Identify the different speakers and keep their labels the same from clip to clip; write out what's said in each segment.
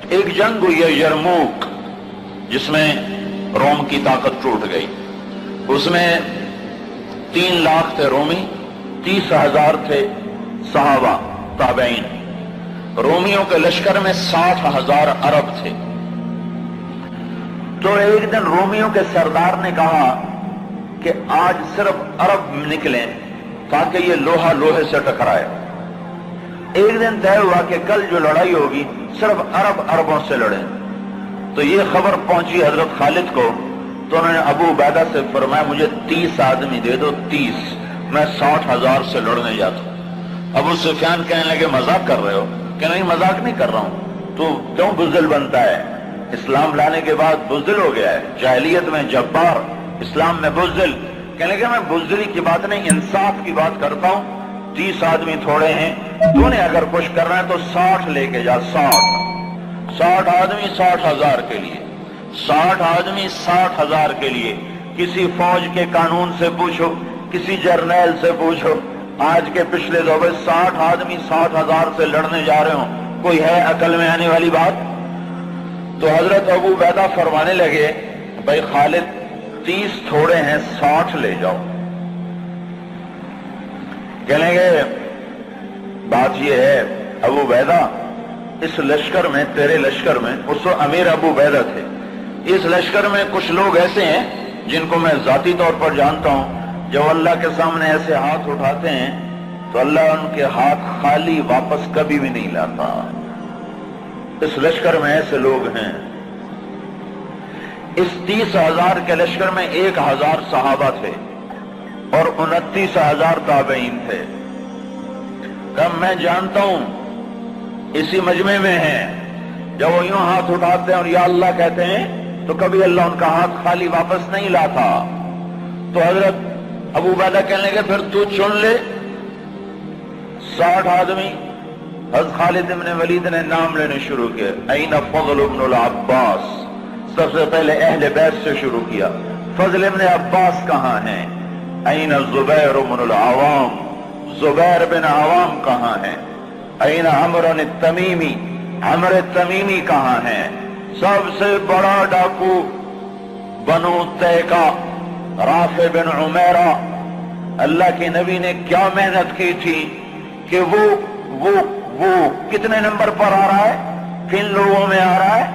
Speaker 1: ایک جنگ ہوئی ہے یرموک، جس میں روم کی طاقت ٹوٹ گئی۔ اس میں 3 لاکھ تھے رومی، 30,000 تھے صحابہ تابعین۔ رومیوں کے لشکر میں 60,000 عرب تھے۔ تو ایک دن رومیوں کے سردار نے کہا کہ آج صرف عرب نکلیں تاکہ یہ لوہا لوہے سے ٹکرائے۔ ایک دن طے ہوا کہ کل جو لڑائی ہوگی صرف عرب عربوں سے لڑیں۔ تو یہ خبر پہنچی حضرت خالد کو، تو انہوں نے ابو عبیدہ سے فرمایا مجھے 30 آدمی دے دو، 30، میں 60,000 سے لڑنے جاتا ہوں۔ ابو سفیان کہنے لگے مذاق کر رہے ہو؟ کہ نہیں مذاق نہیں کر رہا ہوں، تو کیوں بزدل بنتا ہے؟ اسلام لانے کے بعد بزدل ہو گیا ہے، جاہلیت میں جبار، اسلام میں بزدل۔ کہنے لگے میں بزدلی کی بات نہیں، انصاف کی بات کرتا ہوں۔ 30 آدمی تھوڑے ہیں، تو نے اگر کچھ کرنا ہے تو 60 لے کے جا، 60 آدمی 60,000 کے لیے، 60 آدمی 60,000 کے لیے۔ کسی فوج کے قانون سے پوچھو، کسی جرنیل سے پوچھو، آج کے پچھلے دور میں 60 آدمی 60,000 سے لڑنے جا رہے ہوں، کوئی ہے عقل میں آنے والی بات؟ تو حضرت ابو عبیدہ فرمانے لگے بھائی خالد 30 تھوڑے ہیں، 60 لے جاؤ۔ کہنے گے بات یہ ہے ابو عبیدہ، اس لشکر میں، تیرے لشکر میں، اس وقت امیر ابو عبیدہ تھے، اس لشکر میں کچھ لوگ ایسے ہیں جن کو میں ذاتی طور پر جانتا ہوں، جب اللہ کے سامنے ایسے ہاتھ اٹھاتے ہیں تو اللہ ان کے ہاتھ خالی واپس کبھی بھی نہیں لاتا۔ اس لشکر میں ایسے لوگ ہیں۔ اس 30,000 کے لشکر میں 1,000 صحابہ تھے اور 29,000 تابعین تھے۔ کب میں جانتا ہوں اسی مجمع میں ہیں، جب وہ یوں ہاتھ اٹھاتے ہیں اور یا اللہ کہتے ہیں تو کبھی اللہ ان کا ہاتھ خالی واپس نہیں لاتا۔ تو حضرت ابو عبیدہ کہنے لگے پھر تو چن لے 60 آدمی۔ حضرت خالد بن ولید نے نام لینے شروع کیے، این فضل بن العباس، سب سے پہلے اہل بیت سے شروع کیا، فضل بن عباس کہاں ہیں؟ این زبیر بن العوام، زبیر بن عوام کہاں ہیں؟ این عمر التمیمی، عمر التمیمی کہاں ہیں؟ سب سے بڑا ڈاکو بنو طے کا رافع بن عمیرہ، اللہ کے نبی نے کیا محنت کی تھی کہ وہ کتنے نمبر پر آ رہا ہے، کن لوگوں میں آ رہا ہے؟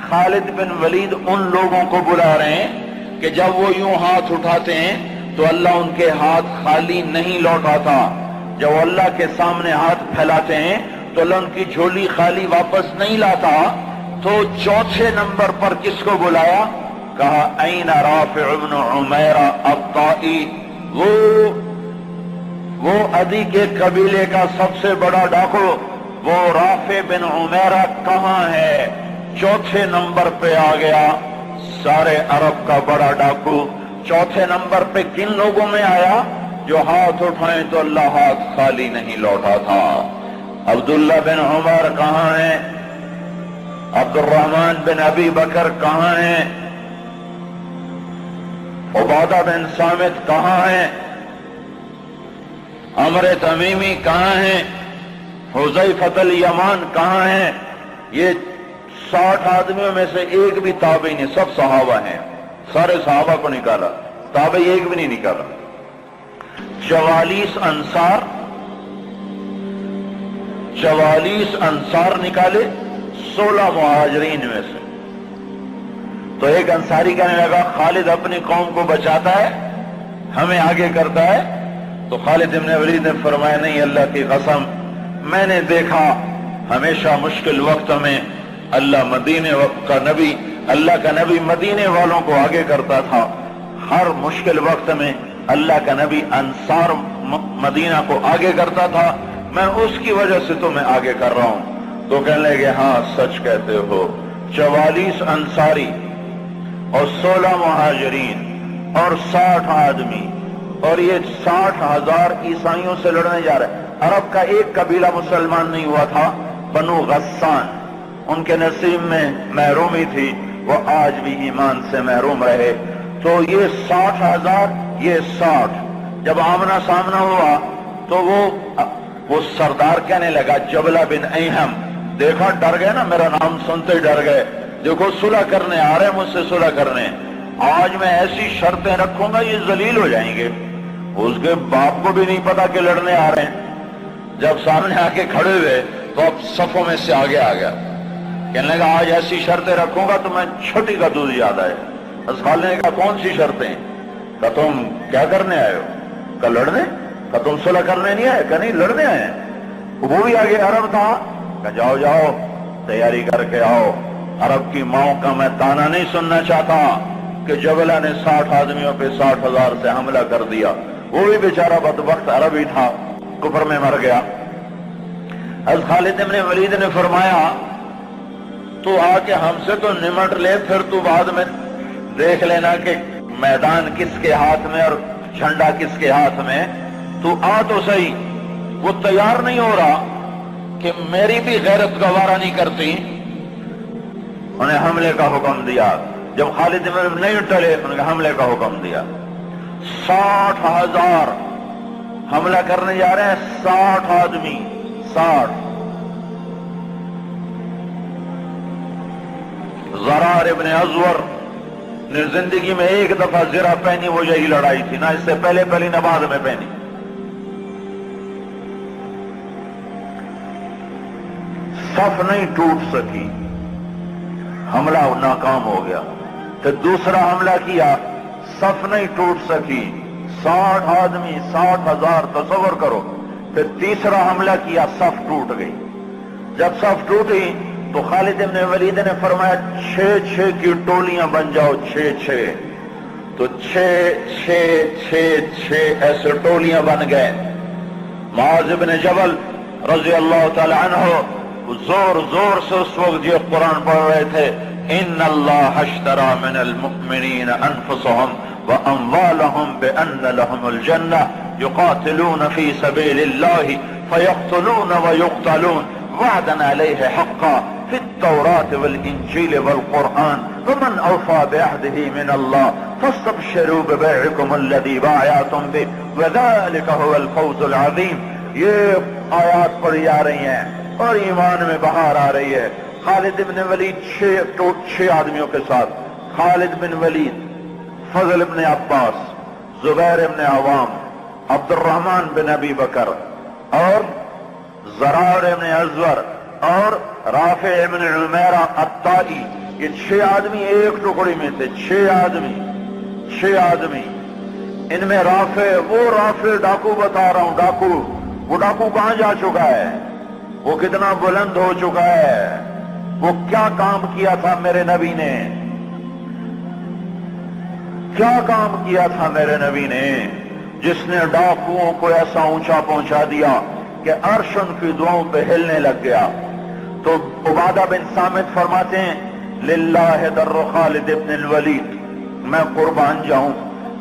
Speaker 1: خالد بن ولید ان لوگوں کو بلا رہے ہیں کہ جب وہ یوں ہاتھ اٹھاتے ہیں تو اللہ ان کے ہاتھ خالی نہیں لوٹاتا، جب وہ اللہ کے سامنے ہاتھ پھیلاتے ہیں تو اللہ ان کی جھولی خالی واپس نہیں لاتا۔ تو چوتھے نمبر پر کس کو بلایا؟ کہا این رافع بن عمیرہ الطائی، وہ عدی کے قبیلے کا سب سے بڑا ڈاکو، وہ رافع بن عمیرہ کہاں ہے؟ چوتھے نمبر پہ آ گیا، سارے عرب کا بڑا ڈاکو۔ چوتھے نمبر پہ کن لوگوں میں آیا؟ جو ہاتھ اٹھائیں تو اللہ ہاتھ خالی نہیں لوٹا تھا۔ عبداللہ بن عمر کہاں ہیں؟ عبد الرحمن بن ابی بکر کہاں ہیں؟ عبادہ بن صامت کہاں ہیں؟ عمر تمیمی کہاں ہیں؟ حذیفہ الیمان کہاں ہیں؟ یہ 60 آدمیوں میں سے ایک بھی تابعی نہیں، سب صحابہ ہیں، سارے صحابہ کو نکالا، تابعی ایک بھی نہیں نکالا۔ 44 انصار نکالے 16 مہاجرین میں سے۔ تو ایک انصاری کہنے لگا خالد اپنی قوم کو بچاتا ہے، ہمیں آگے کرتا ہے۔ تو خالد بن ولید نے فرمایا نہیں، اللہ کی قسم میں نے دیکھا ہمیشہ مشکل وقت میں اللہ کا نبی مدینے والوں کو آگے کرتا تھا، ہر مشکل وقت میں اللہ کا نبی انصار مدینہ کو آگے کرتا تھا، میں اس کی وجہ سے تو میں آگے کر رہا ہوں۔ تو کہنے لگے ہاں سچ کہتے ہو۔ 44 انصاری اور 16 مہاجرین اور 60 آدمی، اور یہ 60,000 عیسائیوں سے لڑنے جا رہے۔ عرب کا ایک قبیلہ مسلمان نہیں ہوا تھا، بنو غسان، ان کے نصیب میں محرومی تھی، وہ آج بھی ایمان سے محروم رہے۔ تو یہ 60,000، یہ 60، جب آمنا سامنا ہوا تو وہ سردار کہنے لگا، جبلہ بن ایہم، دیکھا ڈر گئے نا، میرا نام سنتے ہی ڈر گئے، دیکھو صلح کرنے آ رہے ہیں مجھ سے صلح کرنے، آج میں ایسی شرطیں رکھوں گا یہ ذلیل ہو جائیں گے۔ اس کے باپ کو بھی نہیں پتا کہ لڑنے آ رہے ہیں، جب سامنے آ کے کھڑے ہوئے تو اب صفوں میں سے آگے آ گیا، کہنے لگا آج ایسی شرطیں رکھوں گا تو میں چھوٹی کا دودھ یاد آئے۔ اصحاب نے کہا کون سی شرطیں؟ کہ تم کیا کرنے آئے ہو؟ کہ لڑنے؟ کہ تم صلح کرنے نہیں آئے؟ کہ نہیں لڑنے آئے ہیں۔ وہ بھی آگے عرب تھا، کہ جاؤ جاؤ تیاری کر کے آؤ، عرب کی ماؤں کا میں تانا نہیں سننا چاہتا کہ جبلہ نے 60 آدمیوں پہ 60,000 سے حملہ کر دیا۔ وہ بھی بیچارہ بدبخت عرب ہی تھا، کفر میں مر گیا۔ حضرت خالد بن ولید نے فرمایا تو آ کے ہم سے تو نمٹ لے، پھر تو بعد میں دیکھ لینا کہ میدان کس کے ہاتھ میں اور جھنڈا کس کے ہاتھ میں، تو آ تو صحیح۔ وہ تیار نہیں ہو رہا کہ میری بھی غیرت گوارا نہیں کرتی، انہیں حملے کا حکم دیا۔ جب خالد بن نہیں ٹلے انہیں حملے کا حکم دیا۔ 60,000 حملہ کرنے جا رہے ہیں، 60 آدمی، 60۔ زرار ابن ازور نے زندگی میں ایک دفعہ زرہ پہنی، وہ یہی لڑائی تھی، نہ اس سے پہلے پہلی نہ بعد میں پہنی۔ صف نہیں ٹوٹ سکی، حملہ ناکام ہو گیا۔ پھر دوسرا حملہ کیا، صف نہیں ٹوٹ سکی، 60 آدمی، 60,000، تصور کرو۔ پھر تیسرا حملہ کیا، صف ٹوٹ گئی۔ جب صف ٹوٹی تو خالد بن ولید نے فرمایا 6 کی ٹولیاں بن جاؤ، 6 تو 6 ایسے ٹولیاں بن گئے۔ معاذ بن جبل رضی اللہ تعالی عنہ زور زور سے اس وقت یہ قرآن پڑھ رہے تھے، ان اللہ اشترى من المؤمنین انفسهم واموالهم بان لهم الجنہ یقاتلون فی سبیل اللہ فیقتلون ویقتلون وعدا علیہ حقا فی التوراة والانجیل والقرآن ومن اوفى بعهده من اللہ فاستبشروا ببيعكم الذی بايعتم به وذلك هو الفوز العظیم۔ یہ آیات پڑھی جا رہی ہیں اور ایمان میں بہار آ رہی ہے۔ خالد بن ولید 6 آدمیوں کے ساتھ، خالد بن ولید، فضل بن عباس، زبیر بن عوام، عبد الرحمن بن ابی بکر اور زرار بن ازور اور رافع بن عمیرہ الطائی، یہ 6 آدمی ایک ٹکڑی میں تھے۔ 6 آدمی، ان میں رافع، وہ رافع ڈاکو بتا رہا ہوں، ڈاکو، وہ ڈاکو کہاں جا چکا ہے، وہ کتنا بلند ہو چکا ہے، وہ کیا کام کیا تھا میرے نبی نے، کیا کام کیا تھا میرے نبی نے، جس نے ڈاکوؤں کو ایسا اونچا پہنچا دیا کہ عرش ان کی دعاؤں پہ ہلنے لگ گیا۔ تو عبادہ بن صامت فرماتے ہیں للہ در خالد ابن الولید، میں قربان جاؤں،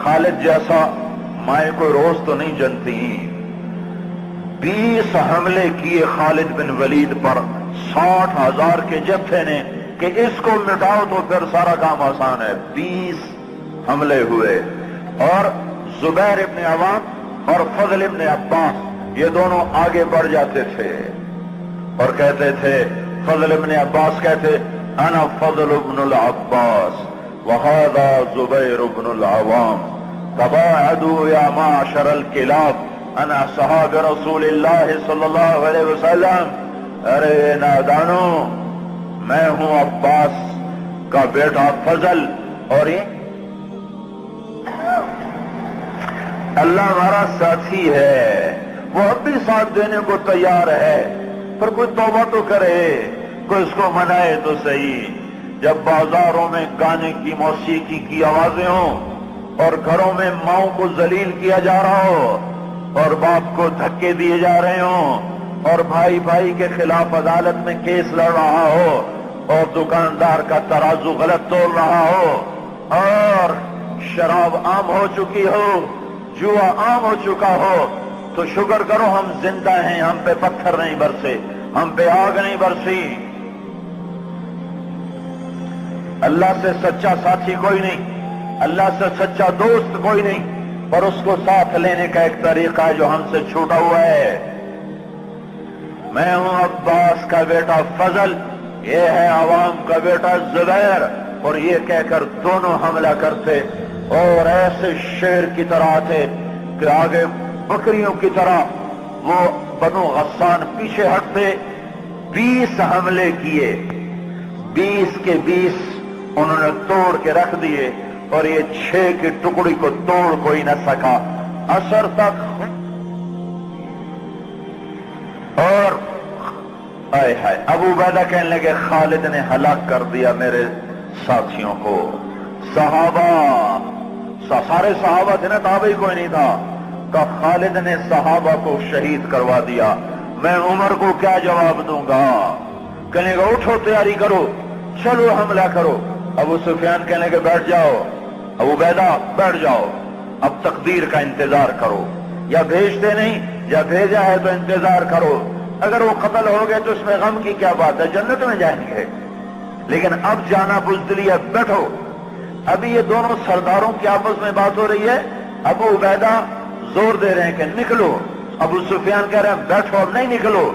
Speaker 1: خالد جیسا مائیں کوئی روز تو نہیں جنتی۔ 20 حملے کیے خالد بن ولید پر 60,000 کے جتھے نے کہ اس کو مٹاؤ تو پھر سارا کام آسان ہے۔ 20 حملے ہوئے اور زبیر ابن عوام اور فضل ابن عباس یہ دونوں آگے بڑھ جاتے تھے اور کہتے تھے، فضل ابن عباس کہتے انا فضل ابن العباس وہذا زبیر ابن العوام تباعدوا یا معشر الکلاب انا صحاب رسول اللہ صلی اللہ علیہ وسلم۔ ارے نادانو، میں ہوں عباس کا بیٹا فضل، اور یہ اللہ ہمارا ساتھی ہے، وہ اب بھی ساتھ دینے کو تیار ہے، پر کوئی توبہ تو کرے، کوئی اس کو منائے تو صحیح۔ جب بازاروں میں گانے کی موسیقی کی آوازیں ہوں اور گھروں میں ماؤں کو ذلیل کیا جا رہا ہو اور باپ کو دھکے دیے جا رہے ہوں اور بھائی بھائی کے خلاف عدالت میں کیس لڑ رہا ہو اور دکاندار کا ترازو غلط تول رہا ہو اور شراب عام ہو چکی ہو، جوا عام ہو چکا ہو، تو شکر کرو ہم زندہ ہیں، ہم پہ پتھر نہیں برسے، ہم پہ آگ نہیں برسی۔ اللہ سے سچا ساتھی کوئی نہیں، اللہ سے سچا دوست کوئی نہیں، اور اس کو ساتھ لینے کا ایک طریقہ ہے جو ہم سے چھوٹا ہوا ہے۔ میں ہوں عباس کا بیٹا فضل، یہ ہے عوام کا بیٹا زبیر، اور یہ کہہ کر دونوں حملہ کرتے اور ایسے شیر کی طرح تھے کہ آگے بکریوں کی طرح وہ بنو غسان پیچھے ہٹتے۔ 20 حملے کیے، 20 کے 20 انہوں نے توڑ کے رکھ دیے، اور یہ 6 کی ٹکڑی کو توڑ کوئی نہ سکا عصر تک۔ اور آئے ہائے ابو عبیدہ کہنے لگے خالد نے ہلاک کر دیا میرے ساتھیوں کو۔ صحابہ سارے صحابہ تھے نا، تابعی کوئی نہیں تھا، کہ خالد نے صحابہ کو شہید کروا دیا، میں عمر کو کیا جواب دوں گا؟ کہنے گا اٹھو تیاری کرو، چلو حملہ کرو۔ ابو سفیان کہنے کے بیٹھ جاؤ، ابو عبیدہ بیٹھ جاؤ، اب تقدیر کا انتظار کرو، یا بھیجتے نہیں یا بھیجا ہے تو انتظار کرو، اگر وہ قتل ہو گئے تو اس میں غم کی کیا بات ہے، جنت میں جائیں گے، لیکن اب جانا بزدلی ہے، بیٹھو۔ ابھی یہ دونوں سرداروں کی آپس میں بات ہو رہی ہے، ابو عبیدہ زور دے رہے ہیں کہ نکلو، ابو سفیان کہہ رہے ہیں بیٹھو اب نہیں نکلو۔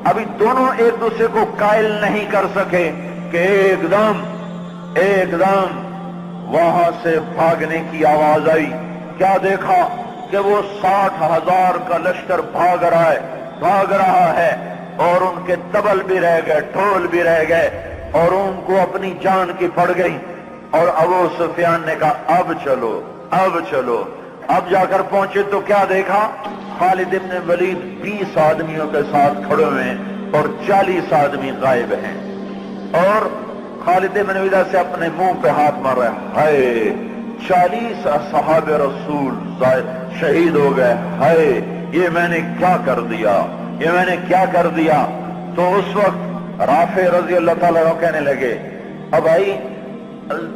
Speaker 1: ابھی دونوں ایک دوسرے کو قائل نہیں کر سکے کہ ایک دم وہاں سے بھاگنے کی آواز آئی۔ کیا دیکھا کہ وہ 60,000 کا لشکر بھاگ رہا ہے، اور ان کے تبل بھی رہ گئے، ڈھول بھی رہ گئے، اور ان کو اپنی جان کی پڑ گئی۔ اور ابو سفیان نے کہا اب چلو۔ اب جا کر پہنچے تو کیا دیکھا؟ خالد ابن ولید 20 آدمیوں کے ساتھ کھڑے ہوئے ہیں اور 40 آدمی غائب ہیں، اور خالد ابن ولید سے اپنے منہ پہ ہاتھ مار رہے ہیں، ہائے 40 اصحاب رسول شہید ہو گئے، ہائے یہ میں نے کیا کر دیا۔ تو اس وقت رافع رضی اللہ تعالیٰ عنہ کہنے لگے اب بھائی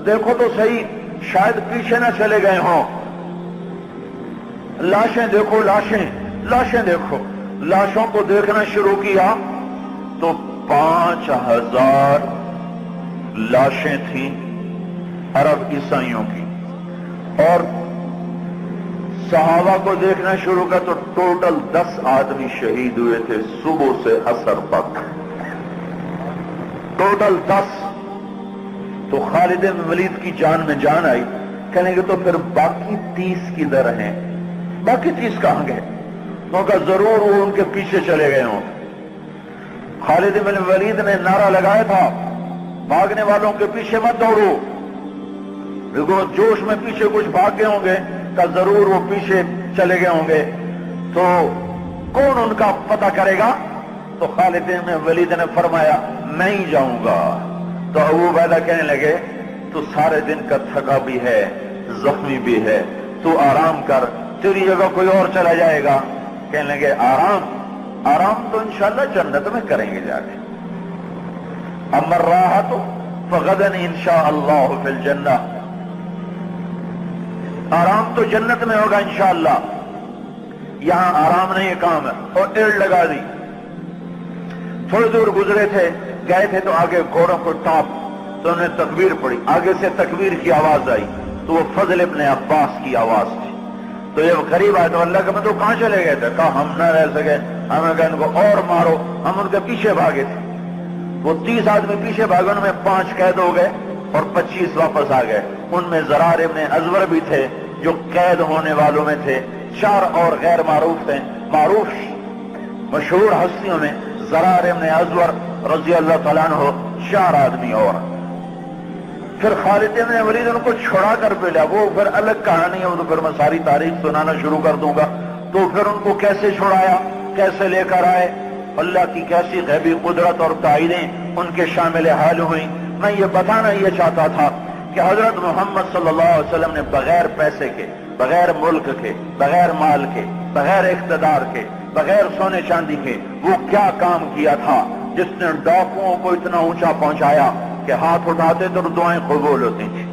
Speaker 1: دیکھو تو صحیح، شاید پیچھے نہ چلے گئے ہوں، لاشیں دیکھو، لاشیں دیکھو۔ لاشوں کو دیکھنا شروع کیا تو 5,000 لاشیں تھیں عرب عیسائیوں کی، اور صحابہ کو دیکھنا شروع کیا تو ٹوٹل 10 آدمی شہید ہوئے تھے صبح سے عصر تک، ٹوٹل 10۔ تو خالد بن ولید کی جان میں جان آئی، کہنے کہ تو پھر باقی 30 کدھر ہیں؟ باقی 30 کہاں گئے؟ تو کہا ضرور وہ ان کے پیچھے چلے گئے ہوں۔ خالد بن ولید نے نعرہ لگایا تھا بھاگنے والوں کے پیچھے مت دوڑو، دیکھو جوش میں پیچھے کچھ بھاگ گئے ہوں گے، کہ ضرور وہ پیچھے چلے گئے ہوں گے، تو کون ان کا پتہ کرے گا؟ تو خالد بن ولید نے فرمایا میں ہی جاؤں گا۔ تو ابو عبیدہ کہنے لگے تو سارے دن کا تھکا بھی ہے، زخمی بھی ہے، تو آرام کر، تیری جگہ کوئی اور چلا جائے گا۔ کہنے لگے آرام تو انشاءاللہ جنت میں کریں گے جا کے، اما الراحۃ فغدا انشاءاللہ فی الجنہ، آرام تو جنت میں ہوگا انشاءاللہ، یہاں آرام نہیں کام ہے۔ اور ایڑ لگا دی، تھوڑی دور گزرے تھے، گئے تھے تو آگے گھوڑوں کو ٹاپ، تو انہوں نے تکبیر پڑھی، آگے سے تکبیر کی آواز آئی تو وہ فضل ابن عباس کی آواز تھی۔ تو جب قریب آئے تو اللہ کے بندو کہاں چلے گئے تھے؟ کہا ہم نہ رہ سکے، ہمیں کہا ان کو اور مارو، ہم ان کے پیچھے بھاگے تھے۔ وہ 30 آدمی پیچھے بھاگے، ان میں 5 قید ہو گئے اور 25 واپس آ گئے۔ ان میں زرار ابن ازور بھی تھے جو قید ہونے والوں میں تھے، 4 اور غیر معروف تھے، معروف مشہور ہستیوں میں زرار ابن ازور رضی اللہ تعالیٰ عنہ، 4 آدمی اور۔ پھر خالد بن ولید ان کو چھڑا کر پہلا، وہ پھر الگ کہانی ہے، وہ تو پھر میں ساری تاریخ سنانا شروع کر دوں گا۔ تو پھر ان کو کیسے چھڑایا، کیسے لے کر آئے، اللہ کی کیسی غیبی قدرت اور تائیدیں ان کے شامل حال ہوئیں۔ میں یہ بتانا یہ چاہتا تھا کہ حضرت محمد صلی اللہ علیہ وسلم نے بغیر پیسے کے، بغیر ملک کے، بغیر مال کے، بغیر اقتدار کے، بغیر سونے چاندی کے وہ کیا کام کیا تھا جس نے ڈاکوؤں کو اتنا اونچا پہنچایا کہ ہاتھ اٹھاتے تو دعائیں قبول ہوتی تھیں۔